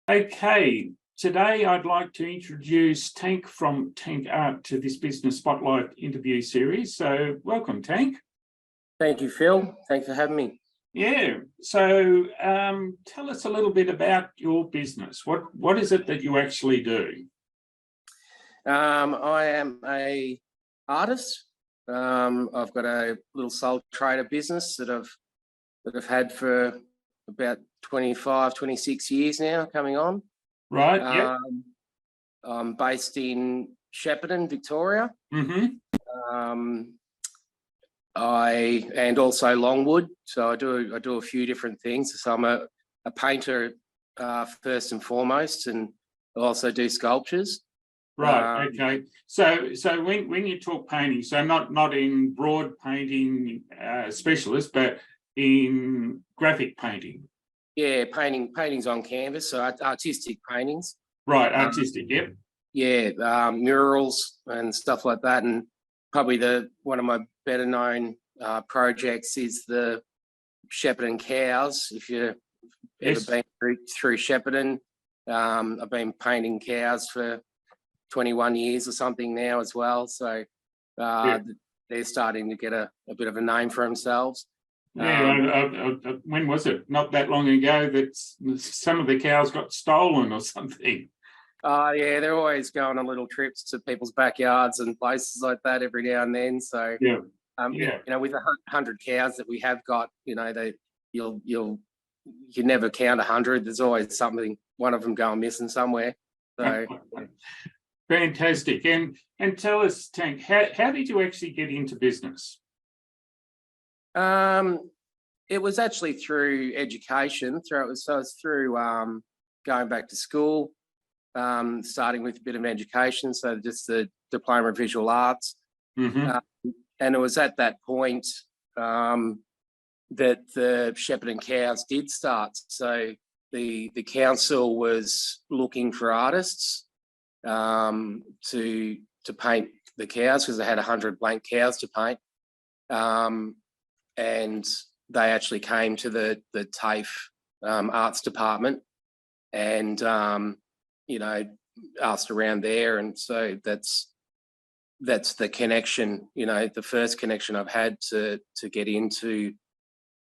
Okay, today I'd like to introduce Tank from Tank Art to this Business Spotlight interview series. So welcome, Tank. Thank you, Phil. Thanks for having me. Yeah, so tell us a little bit about your business. What is it that you actually do? I am a artist. I've got a little sole trader business that I've had for about 25, 26 years now, coming on. Right, yep. I'm based in Shepparton, Victoria. Mm-hmm. And also Longwood. So I do a few different things. So I'm a painter first and foremost, and I also do sculptures. Right. Okay. So when you talk painting, so not in broad painting specialist, but in graphic painting. Yeah, paintings on canvas, so artistic paintings. Right. Artistic. Yep. Yeah, murals and stuff like that. And probably one of my better known projects is the Shepparton cows. If you've ever been through Shepparton, I've been painting cows for 21 years or something now as well. So they're starting to get a bit of a name for themselves. Yeah, when was it? Not that long ago that some of the cows got stolen or something. Yeah, they're always going on little trips to people's backyards and places like that every now and then. So yeah, with 100 cows that we have got, you never count 100. There's always one of them going missing somewhere. So fantastic. And tell us, Tank, how did you actually get into business? It was actually through education. It's through going back to school, starting with a bit of education. So just the Diploma of Visual Arts. Mm-hmm. And it was at that point that the Shepparton cows did start. So the council was looking for artists to paint the cows because they had 100 blank cows to paint. And they actually came to the TAFE arts department and, asked around there. And so that's the connection, the first connection I've had to get into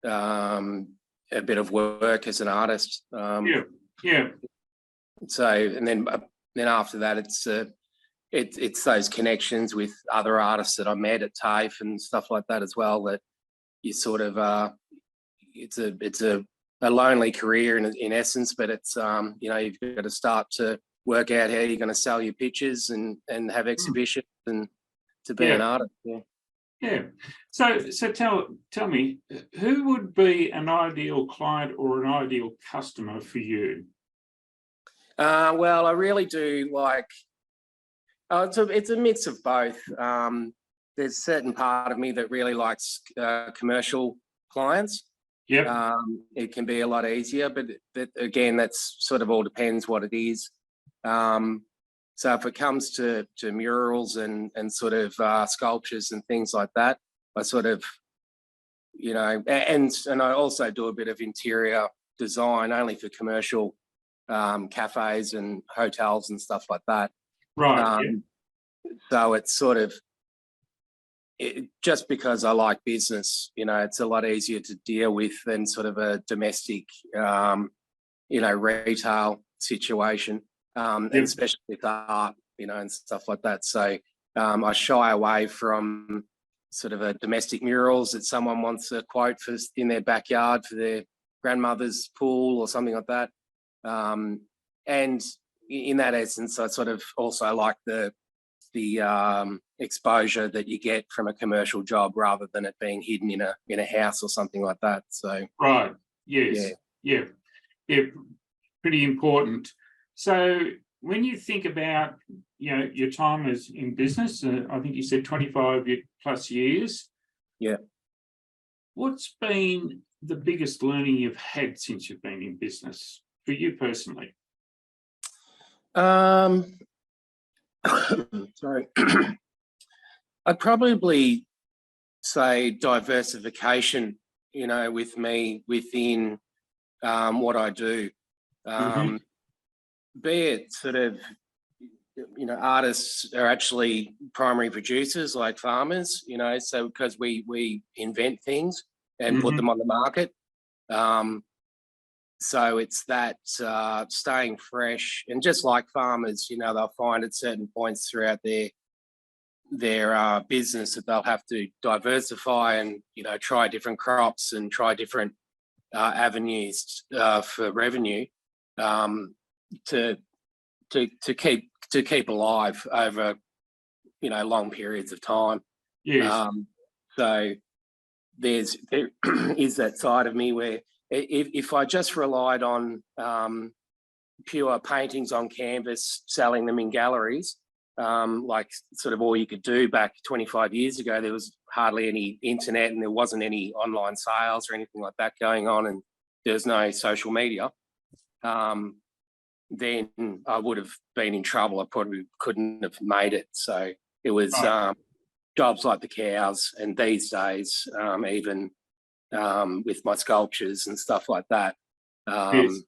a bit of work as an artist. Yeah. So, and then after that, it's those connections with other artists that I met at TAFE and stuff like that as well, that you sort of it's a lonely career in essence, but it's you've got to start to work out how you're going to sell your pictures and have exhibitions and to be an artist. Yeah. So tell me, who would be an ideal client or an ideal customer for you? Well, I really do like. It's a mix of both. There's a certain part of me that really likes commercial clients. Yeah. It can be a lot easier, but again, that's sort of all depends what it is. So if it comes to murals and sort of sculptures and things like that, I sort of, and I also do a bit of interior design only for commercial cafes and hotels and stuff like that. Right. So it's sort of, just because I like business, it's a lot easier to deal with than sort of a domestic, retail situation, and especially with art, and stuff like that. So I shy away from sort of a domestic murals that someone wants a quote for in their backyard for their grandmother's pool or something like that. And in that essence, I sort of also like the exposure that you get from a commercial job rather than it being hidden in a house or something like that. So right. Yes. Yeah. Pretty important. So when you think about your time as in business, I think you said 25 plus years. Yeah. What's been the biggest learning you've had since you've been in business for you personally? Sorry. I'd probably say diversification, with me within what I do. be it sort of, artists are actually primary producers like farmers, so because we invent things and put them on the market. So it's that staying fresh, and just like farmers, they'll find at certain points throughout their business that they'll have to diversify and try different crops and try different avenues for revenue to keep alive over long periods of time. Yes. So there is that side of me where if I just relied on pure paintings on canvas, selling them in galleries, like sort of all you could do back 25 years ago, there was hardly any internet and there wasn't any online sales or anything like that going on, and there's no social media. Then I would have been in trouble. I probably couldn't have made it. So it was jobs like the cows, and these days, even with my sculptures and stuff like that, Yes.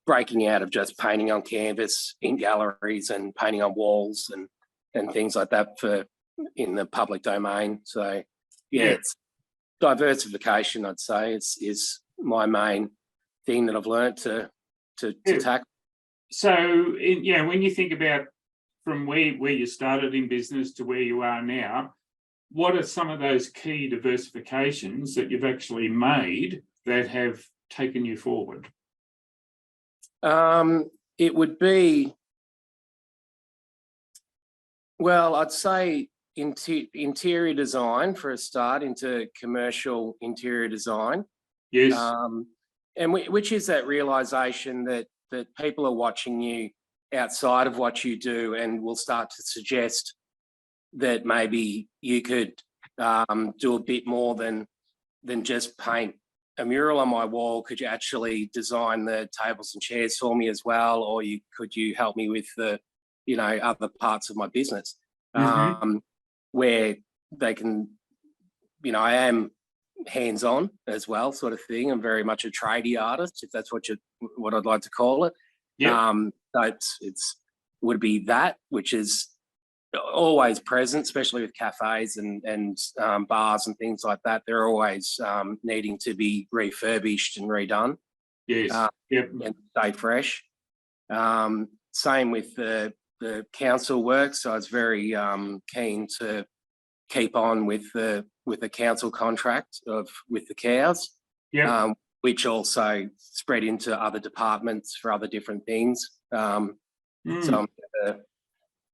Breaking out of just painting on canvas in galleries and painting on walls and things like that in the public domain. So it's diversification, I'd say, is my main thing that I've learned to tackle. So, when you think about from where you started in business to where you are now, what are some of those key diversifications that you've actually made that have taken you forward? It would be, well, I'd say interior design for a start, into commercial interior design. Yes. And which is that realization that people are watching you outside of what you do and will start to suggest that maybe you could do a bit more than just paint a mural on my wall. Could you actually design the tables and chairs for me as well? Or could you help me with the, other parts of my business? Where they can, I am hands-on as well, sort of thing. I'm very much a tradie artist, if that's what I'd like to call it. So it's would be that, which is always present, especially with cafes and bars and things like that. They're always needing to be refurbished and redone. Yes. And stay fresh. Same with the council work. So I was very keen to keep on with the council contract with the cows, which also spread into other departments for other different things. So I'm a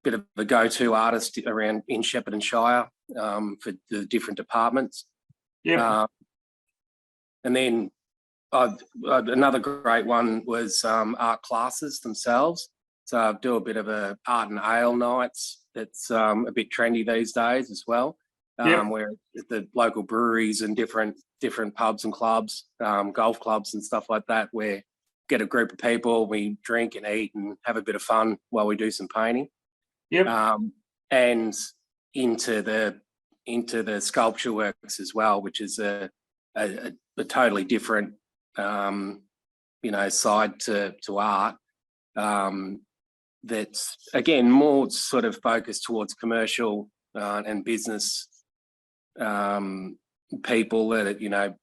bit of a go-to artist around in Shepparton Shire for the different departments. And then another great one was art classes themselves. So I do a bit of a art and ale nights. That's a bit trendy these days as well. Where the local breweries and different pubs and clubs, golf clubs and stuff like that, where get a group of people, we drink and eat and have a bit of fun while we do some painting. And into the sculpture works as well, which is a totally different side to art. That's again more sort of focused towards commercial and business people that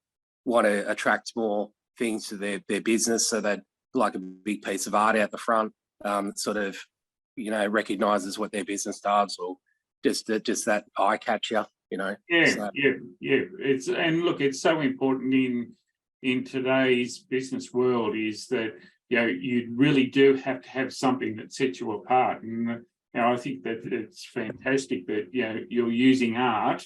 want to attract more things to their business, so that like a big piece of art out the front sort of recognizes what their business does, or just that eye catcher. It's it's so important in today's business world, is that you really do have to have something that sets you apart. And I think that it's fantastic that you're using art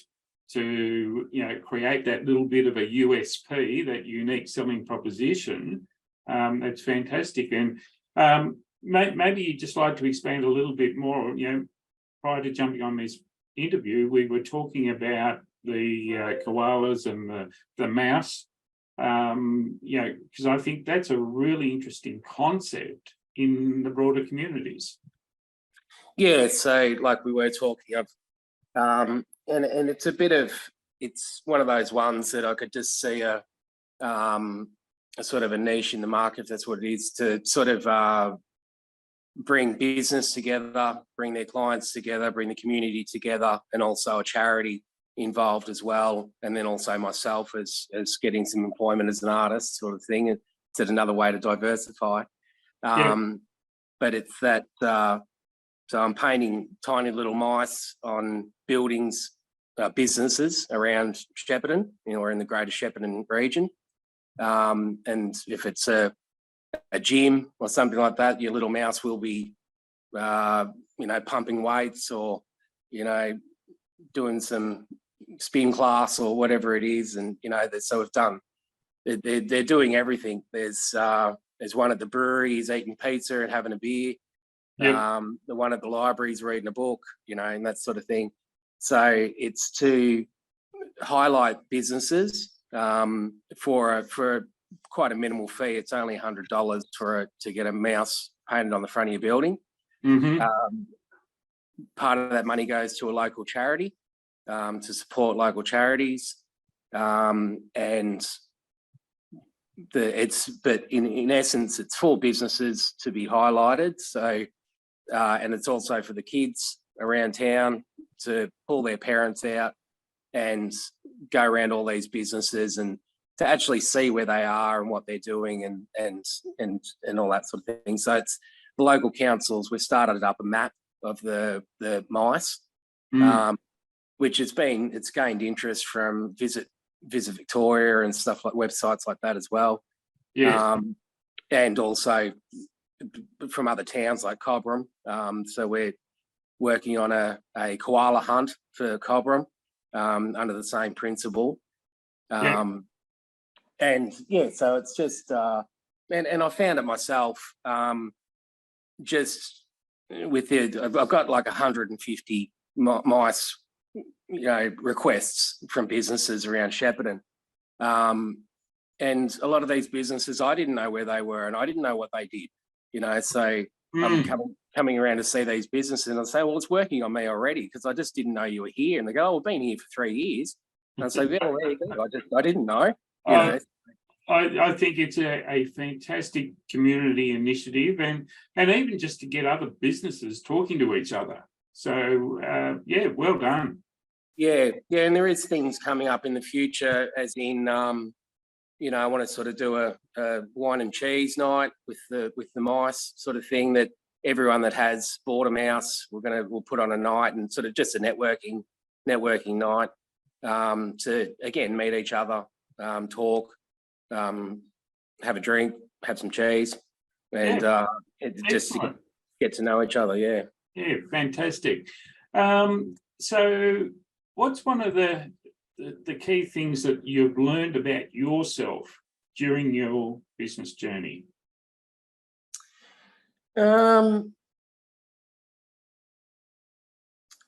to create that little bit of a USP, that unique selling proposition. That's fantastic. And maybe you'd just like to expand a little bit more. Prior to jumping on this interview, we were talking about the koalas and the mouse. Because I think that's a really interesting concept in the broader communities. So like we were talking of, and it's it's one of those ones that I could just see a sort of a niche in the market, if that's what it is, to sort of bring business together, bring their clients together, bring the community together, and also a charity involved as well. And then also myself as getting some employment as an artist sort of thing. It's another way to diversify. But it's that, so I'm painting tiny little mice on buildings, businesses around Shepparton, or in the greater Shepparton region. And if it's a gym or something like that, your little mouse will be, pumping weights or, doing some spin class or whatever it is. And, so we've done, they're doing everything. There's one at the brewery, he's eating pizza and having a beer. The one at the library is reading a book, and that sort of thing. So it's to highlight businesses for quite a minimal fee. It's only $100 to get a mouse painted on the front of your building. Part of that money goes to a local charity to support local charities, but in essence, it's for businesses to be highlighted. So, and it's also for the kids around town to pull their parents out and go around all these businesses and to actually see where they are and what they're doing and all that sort of thing. So it's the local councils. We've started up a map of the mice, which it's gained interest from Visit Victoria and stuff like websites like that as well. And also from other towns like Cobram. So we're working on a koala hunt for Cobram under the same principle. So it's just, and I found it myself, just with it, I've got like 150 mice, requests from businesses around Shepparton. And a lot of these businesses, I didn't know where they were and I didn't know what they did, so I'm coming around to see these businesses and I say, well, it's working on me already because I just didn't know you were here. And they go, oh, we've been here for 3 years. And I say, well, there you go. I didn't know. I think it's a fantastic community initiative and even just to get other businesses talking to each other. So, well done. Yeah, and there is things coming up in the future, as in, I want to sort of do a wine and cheese night with the mice sort of thing, that everyone that has bought a mouse, we'll put on a night and sort of just a networking night to, again, meet each other, talk, have a drink, have some cheese, and just to get to know each other. Yeah, fantastic. So what's one of the key things that you've learned about yourself during your business journey?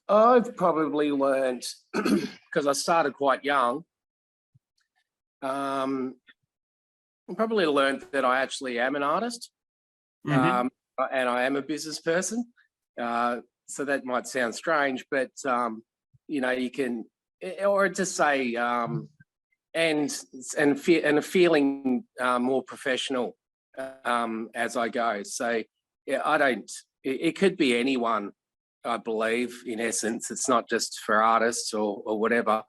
I've probably learned, because I started quite young, I probably learned that I actually am an artist, and I am a business person. So that might sound strange, but you can, or just say, and a feeling more professional as I go. So it could be anyone, I believe, in essence. It's not just for artists or whatever.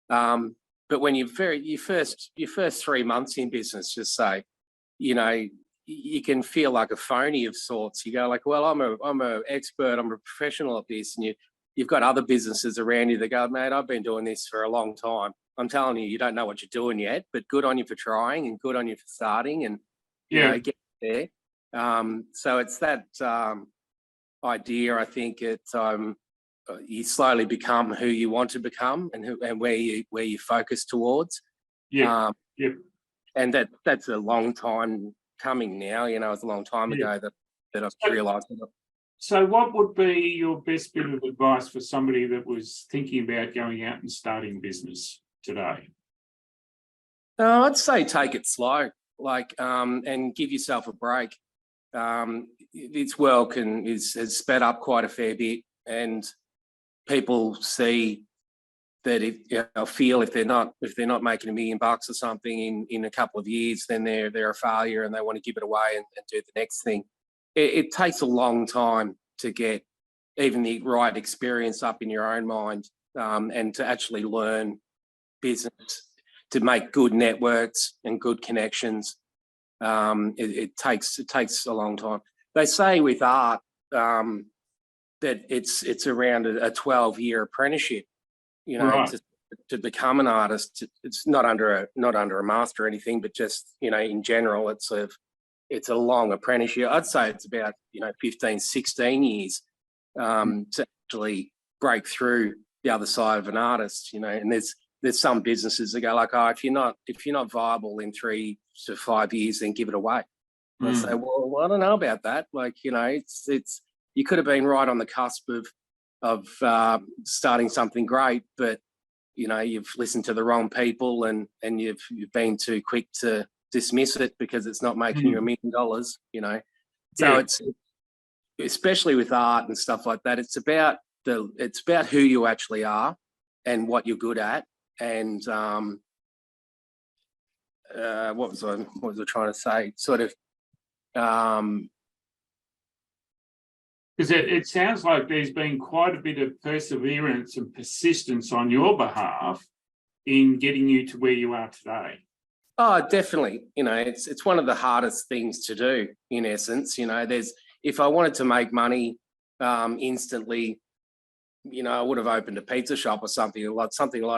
But when your first 3 months in business, just say, you can feel like a phony of sorts. You go like, well, I'm a expert, I'm a professional at this, and you've got other businesses around you that go, mate, I've been doing this for a long time. I'm telling you, you don't know what you're doing yet, but good on you for trying and good on you for starting and get there. So it's that idea. I think you slowly become who you want to become and where you focus towards. And that's a long time coming now. It's a long time ago that I've realised it. So what would be your best bit of advice for somebody that was thinking about going out and starting business today? I'd say take it slow, and give yourself a break. This world has sped up quite a fair bit, and people see that feel if they're not making $1 million or something in a couple of years, then they're a failure and they want to give it away and do the next thing. it takes a long time to get even the right experience up in your own mind, and to actually learn business, to make good networks and good connections. It takes a long time. They say with art that it's around a 12-year apprenticeship, Right. to become an artist. It's not under a master or anything, but just, in general, it's a long apprenticeship. I'd say it's about 15, 16 years to actually break through the other side of an artist. And there's some businesses that go like, oh, if you're not viable in 3 to 5 years, then give it away. And I say, well, I don't know about that. Like, it's you could have been right on the cusp of starting something great, but you've listened to the wrong people, and you've been too quick to dismiss it because it's not making you $1 million. So it's, especially with art and stuff like that, it's about who you actually are and what you're good at. And what was I trying to say? Sort of, because it sounds like there's been quite a bit of perseverance and persistence on your behalf in getting you to where you are today. Oh, definitely. It's one of the hardest things to do, in essence. If I wanted to make money instantly, I would have opened a pizza shop or something a lot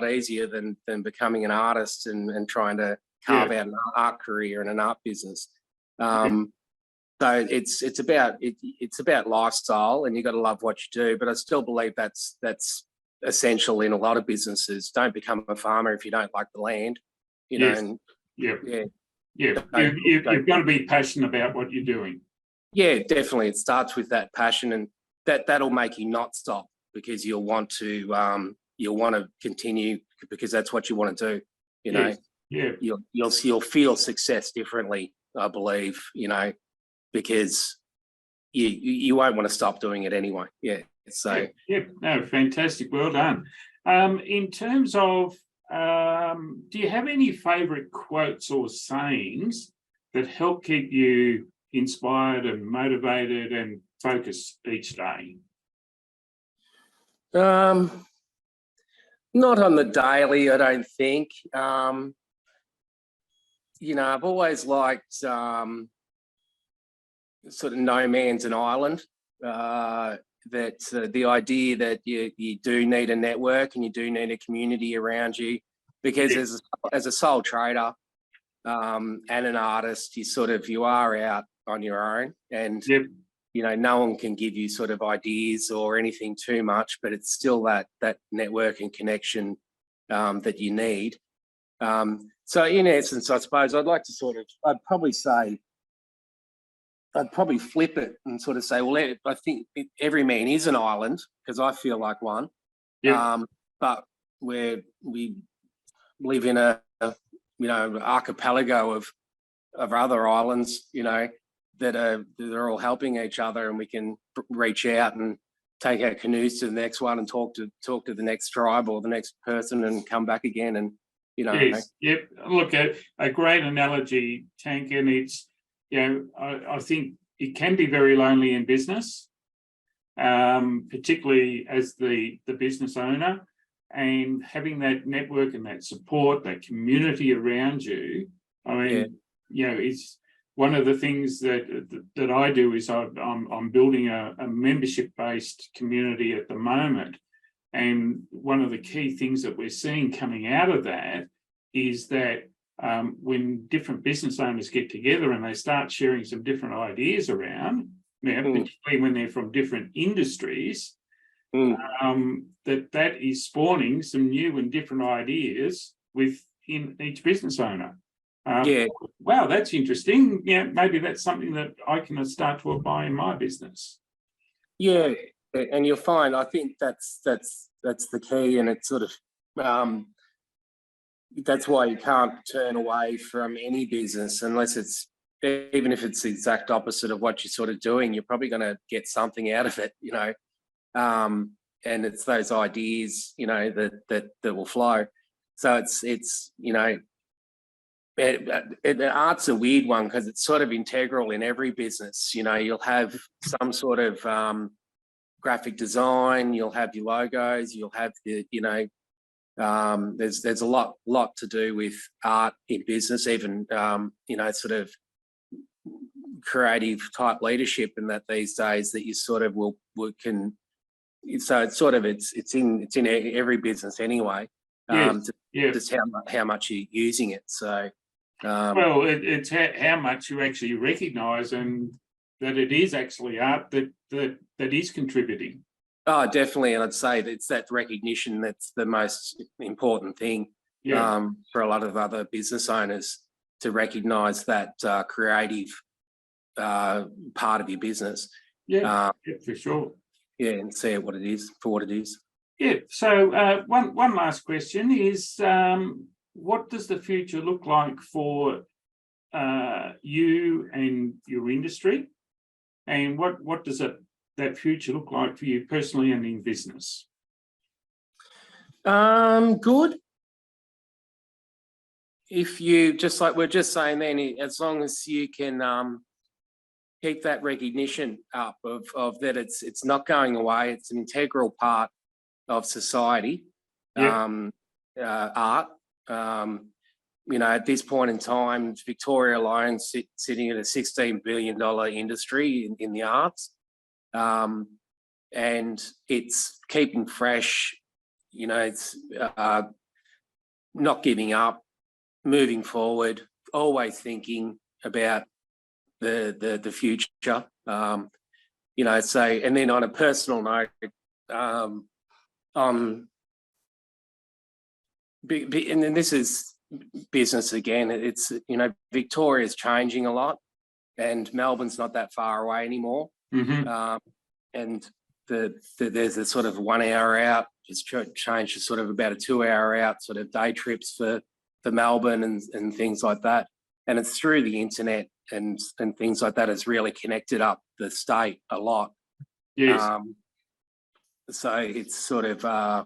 easier than becoming an artist and trying to carve out an art career and an art business. So it's about lifestyle, and you got to love what you do. But I still believe that's essential in a lot of businesses. Don't become a farmer if you don't like the land. And You've got to be passionate about what you're doing. Yeah, definitely. It starts with that passion, and that'll make you not stop, because you'll want to continue, because that's what you want to do. You'll feel success differently, I believe. Because you won't want to stop doing it anyway. So no, fantastic, well done. In terms of, do you have any favorite quotes or sayings that help keep you inspired and motivated and focused each day? Not on the daily, I don't think. I've always liked sort of no man's an island. That the idea that you do need a network and you do need a community around you, because as a sole trader and an artist, you are out on your own, and no one can give you sort of ideas or anything too much, but it's still that network and connection that you need. So in essence, I suppose I'd probably flip it and sort of say, well, I think every man is an island, because I feel like one. But we live in a archipelago of other islands, that are all helping each other, and we can reach out and take our canoes to the next one and talk to the next tribe or the next person and come back again. And Look, a great analogy, Tank, and it's, I think it can be very lonely in business, particularly as the business owner, and having that network and that support, that community around you. I mean, it's one of the things that I do is I'm building a membership-based community at the moment. And one of the key things that we're seeing coming out of that is that when different business owners get together and they start sharing some different ideas around, particularly when they're from different industries, that is spawning some new and different ideas within each business owner. Wow, that's interesting. Maybe that's something that I can start to apply in my business. Yeah, and you'll find, I think that's the key, and it's sort of that's why you can't turn away from any business unless even if it's the exact opposite of what you're sort of doing, you're probably going to get something out of it, and it's those ideas, that will flow. So it's Art's a weird one because it's sort of integral in every business. You know, you'll have some sort of graphic design, you'll have your logos, you'll have the, there's a lot to do with art in business, even sort of creative type leadership, and that these days that you sort of can. So it's sort of it's in every business anyway. Just how much you're using it. So. Well, it's how much you actually recognise and that it is actually art that is contributing. Oh, definitely, and I'd say it's that recognition that's the most important thing for a lot of other business owners, to recognise that creative part of your business. Yeah, for sure. Yeah, and see what it is for what it is. Yeah. So one last question is. What does the future look like for you and your industry, and what does that future look like for you personally and in business? Good. If you, just like we're just saying then, as long as you can keep that recognition up of that it's not going away, it's an integral part of society. Art. At this point in time, Victoria alone sitting at a $16 billion industry in the arts, and it's keeping fresh. It's not giving up, moving forward, always thinking about the future. So, and then on a personal note, and then this is business again. It's Victoria's changing a lot, and Melbourne's not that far away anymore. Mm-hmm. And there's a sort of 1 hour out. It's changed to sort of about a 2 hour out, sort of day trips for Melbourne and things like that. And it's through the internet and things like that has really connected up the state a lot. Yes. So it's sort of I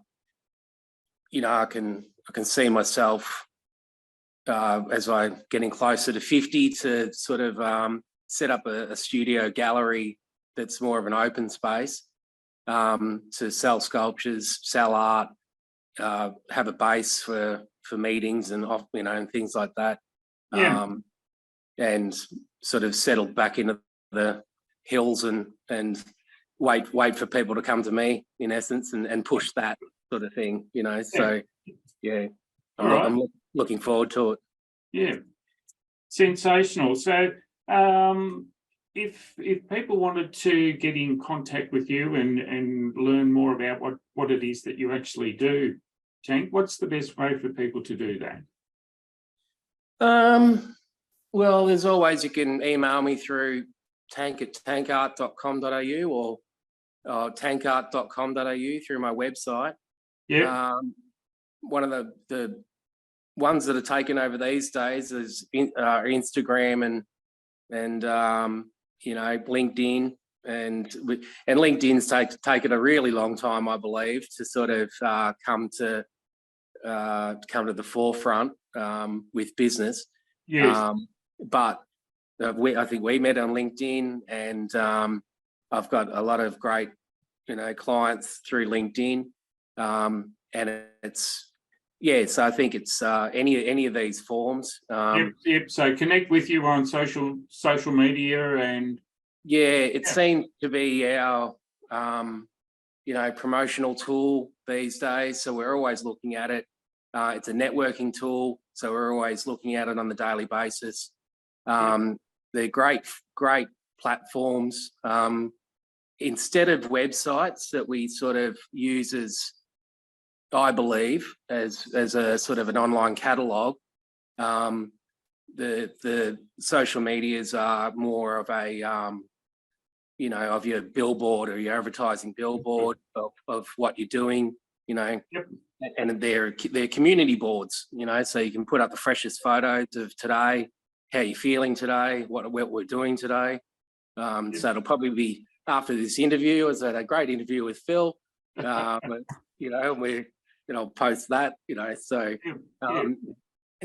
can see myself as I'm getting closer to 50 to sort of set up a studio gallery that's more of an open space, to sell sculptures, sell art, have a base for meetings and and things like that. And sort of settled back into the hills and wait for people to come to me, in essence, and push that sort of thing, So yeah, I'm looking forward to it. Yeah, sensational. So if people wanted to get in contact with you and learn more about what it is that you actually do, Tank, what's the best way for people to do that? Well, there's always, you can email me through tank@tankart.com.au or tankart.com.au through my website. Yeah. One of the ones that are taken over these days is Instagram and LinkedIn, and LinkedIn's taken a really long time, I believe, to sort of come to the forefront with business. Yes. But I think we met on LinkedIn, and I've got a lot of great clients through LinkedIn, and it's so I think it's any of these forms. Yep. So connect with you on social media, and it seems to be our promotional tool these days. So we're always looking at it. It's a networking tool, so we're always looking at it on the daily basis. They're great platforms. Instead of websites that we sort of use as, I believe, as a sort of an online catalogue, the social medias are more of a of your billboard or your advertising billboard of what you're doing, and they're community boards, so you can put up the freshest photos of today, how you're feeling today, what we're doing today. So it'll probably be after this interview. I had a great interview with Phil, but, I'll post that, so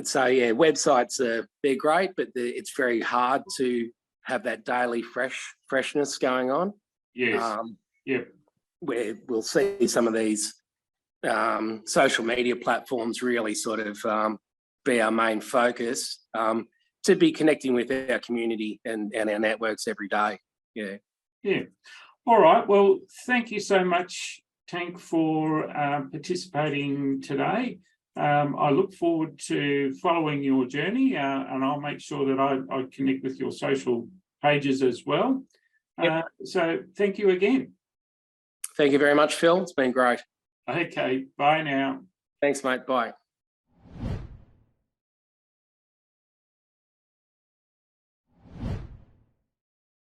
so yeah, websites they're great, but it's very hard to have that daily freshness going on. Yes. Yep. Where we'll see some of these social media platforms really sort of be our main focus, to be connecting with our community and our networks every day. Yeah. Yeah. All right. Well, thank you so much, Tank, for participating today. I look forward to following your journey, and I'll make sure that I connect with your social pages as well. Yep. So thank you again. Thank you very much, Phil. It's been great. Okay. Bye now. Thanks, mate. Bye.